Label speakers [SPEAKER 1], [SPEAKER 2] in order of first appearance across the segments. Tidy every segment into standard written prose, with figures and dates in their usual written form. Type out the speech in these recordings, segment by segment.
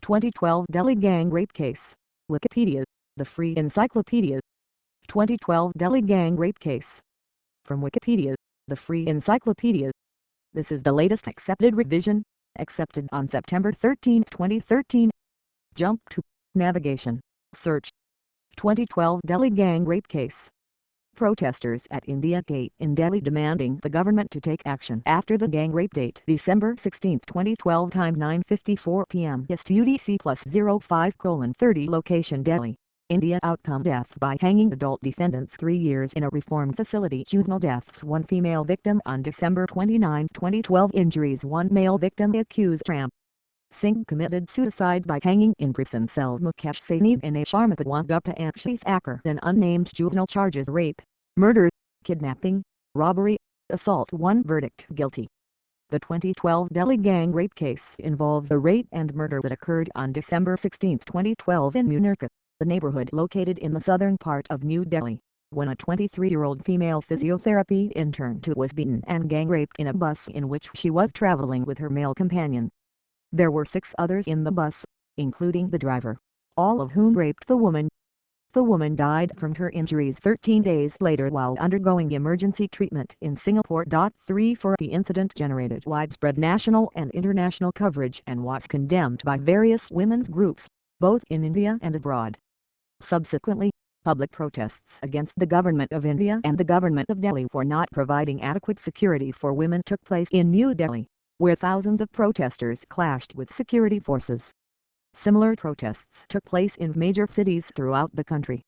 [SPEAKER 1] 2012 Delhi Gang Rape Case. Wikipedia, the free encyclopedia. 2012 Delhi Gang Rape Case. From Wikipedia, the free encyclopedia. This is the latest accepted revision, accepted on September 13, 2013. Jump to navigation, search. 2012 Delhi Gang Rape Case. Protesters at India Gate in Delhi demanding the government to take action after the gang rape date December 16, 2012 time 9:54 p.m. EST UTC +05:30 location Delhi, India. Outcome: death by hanging. Adult defendants 3 years in a reform facility. Juvenile deaths: 1 female victim on December 29, 2012. Injuries: 1 male victim. Accused Ram Singh committed suicide by hanging in prison cell. Mukesh Saini and Sharma Gupta and Sheth Acker. Then unnamed. Juvenile charges: rape, murder, kidnapping, robbery, assault. 1 verdict: guilty. The 2012 Delhi gang rape case involves a rape and murder that occurred on December 16, 2012 in Munirka, the neighborhood located in the southern part of New Delhi, when a 23-year-old female physiotherapy intern was beaten and gang raped in a bus in which she was traveling with her male companion. There were 6 others in the bus, including the driver, all of whom raped the woman. The woman died from her injuries 13 days later while undergoing emergency treatment in Singapore. 34 The incident generated widespread national and international coverage and was condemned by various women's groups, both in India and abroad. Subsequently, public protests against the Government of India and the Government of Delhi for not providing adequate security for women took place in New Delhi, where thousands of protesters clashed with security forces. Similar protests took place in major cities throughout the country.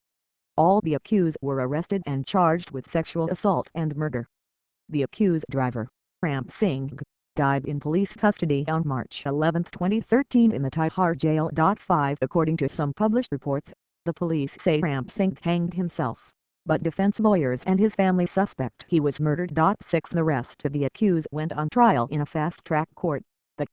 [SPEAKER 1] All the accused were arrested and charged with sexual assault and murder. The accused driver, Ram Singh, died in police custody on March 11, 2013 in the Tihar jail. 5 According to some published reports, the police say Ram Singh hanged himself, but defense lawyers and his family suspect he was murdered. 6 The rest of the accused went on trial in a fast-track court. The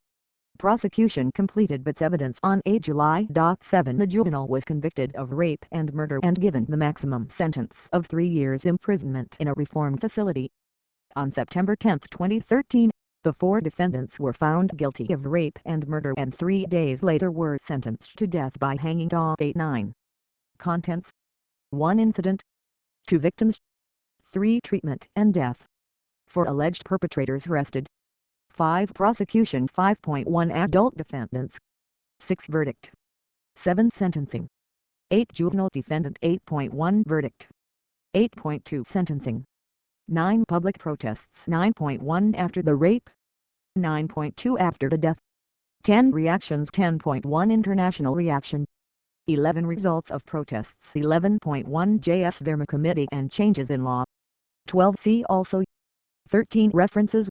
[SPEAKER 1] prosecution completed its evidence on July 7. The juvenile was convicted of rape and murder and given the maximum sentence of 3 years imprisonment in a reform facility. On September 10, 2013, the 4 defendants were found guilty of rape and murder and 3 days later were sentenced to death by hanging. 9 Contents: 1 incident, 2 victims, 3 treatment and death, 4 alleged perpetrators arrested, 5 prosecution. 5.1 Adult defendants, 6 verdict, 7 sentencing, 8 juvenile defendant. 8.1 Verdict, 8.2 Sentencing, 9 Public protests. 9.1 After the rape, 9.2 After the death, 10 Reactions. 10.1 International reaction, 11 Results of protests. 11.1 JS Verma Committee and changes in law, 12 See also, 13 References,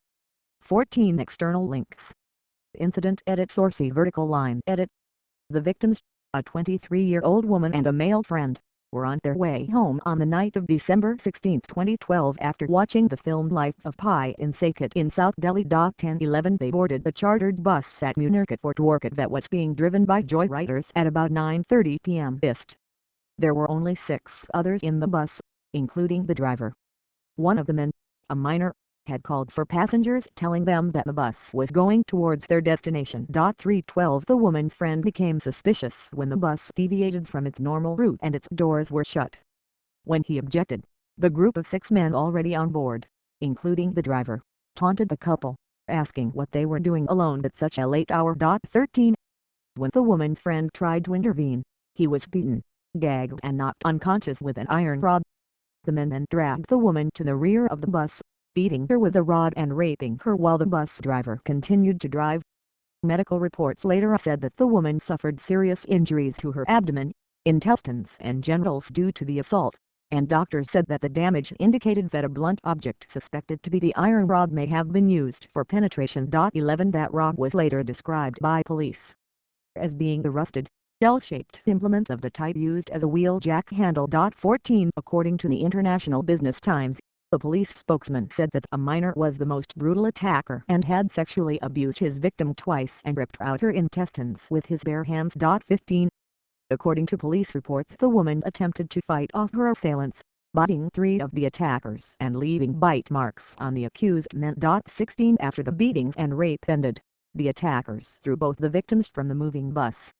[SPEAKER 1] 14 External links. Incident Edit Source Vertical line edit. The victims, a 23-year-old woman and a male friend, were on their way home on the night of December 16, 2012 after watching the film Life of Pi in Saket in South Delhi. 10:11 They boarded the chartered bus at Munirka for Dwarka that was being driven by joyriders at about 9:30 p.m. IST. There were only 6 others in the bus, including the driver. One of the men, a minor, had called for passengers telling them that the bus was going towards their destination. 3:12 The woman's friend became suspicious when the bus deviated from its normal route and its doors were shut. When he objected, the group of 6 men already on board, including the driver, taunted the couple, asking what they were doing alone at such a late hour. 13 When the woman's friend tried to intervene, he was beaten, gagged and knocked unconscious with an iron rod. The men then dragged the woman to the rear of the bus, beating her with a rod and raping her while the bus driver continued to drive. Medical reports later said that the woman suffered serious injuries to her abdomen, intestines and genitals due to the assault, and doctors said that the damage indicated that a blunt object suspected to be the iron rod may have been used for penetration. 11 That rod was later described by police as being the rusted, shell-shaped implement of the type used as a wheel jack handle. 14 According to the International Business Times, the police spokesman said that a minor was the most brutal attacker and had sexually abused his victim twice and ripped out her intestines with his bare hands. 15 According to police reports, the woman attempted to fight off her assailants, biting 3 of the attackers and leaving bite marks on the accused men. 16 After the beatings and rape ended, the attackers threw both the victims from the moving bus.